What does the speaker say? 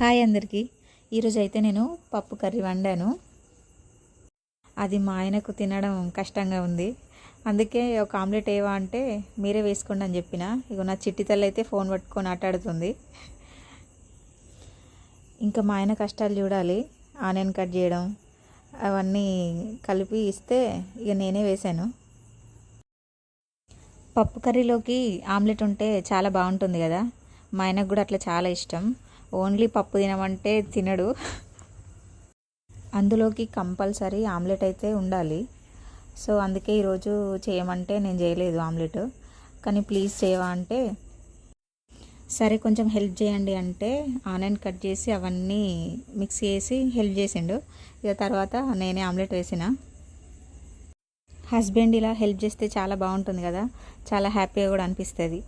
Hi అందరికీ. ఈరోజు అయితే నేను పప్పు కర్రీ వండాను. అది మా ఆయనకు తినడం కష్టంగా ఉంది. అందుకే ఒక ఆమ్లెట్ ఏవా అంటే మీరే వేసుకోండి అని చెప్పిన. ఇగో నా చిట్టి తల్లి అయితే ఫోన్ పట్టుకొని ఆటాడుతుంది. ఇంకా మా ఆయన కష్టాలు చూడాలి. ఆనియన్ కట్ చేయడం అవన్నీ కలిపి ఇస్తే ఇక నేనే వేశాను. పప్పు కర్రీలోకి ఆమ్లెట్ ఉంటే చాలా బాగుంటుంది కదా. మా ఆయనకు కూడా అట్లా చాలా ఇష్టం. ఓన్లీ పప్పు తినమంటే తినడు. అందులోకి కంపల్సరీ ఆమ్లెట్ అయితే ఉండాలి. సో అందుకే ఈరోజు చేయమంటే నేను చేయలేదు ఆమ్లెట్. కానీ ప్లీజ్ చేయవా అంటే సరే కొంచెం హెల్ప్ చేయండి అంటే ఆనియన్ కట్ చేసి అవన్నీ మిక్స్ చేసి హెల్ప్ చేసిండు. ఇక తర్వాత నేనే ఆమ్లెట్ వేసిన. హస్బెండ్ ఇలా హెల్ప్ చేస్తే చాలా బాగుంటుంది కదా, చాలా హ్యాపీగా కూడా అనిపిస్తుంది.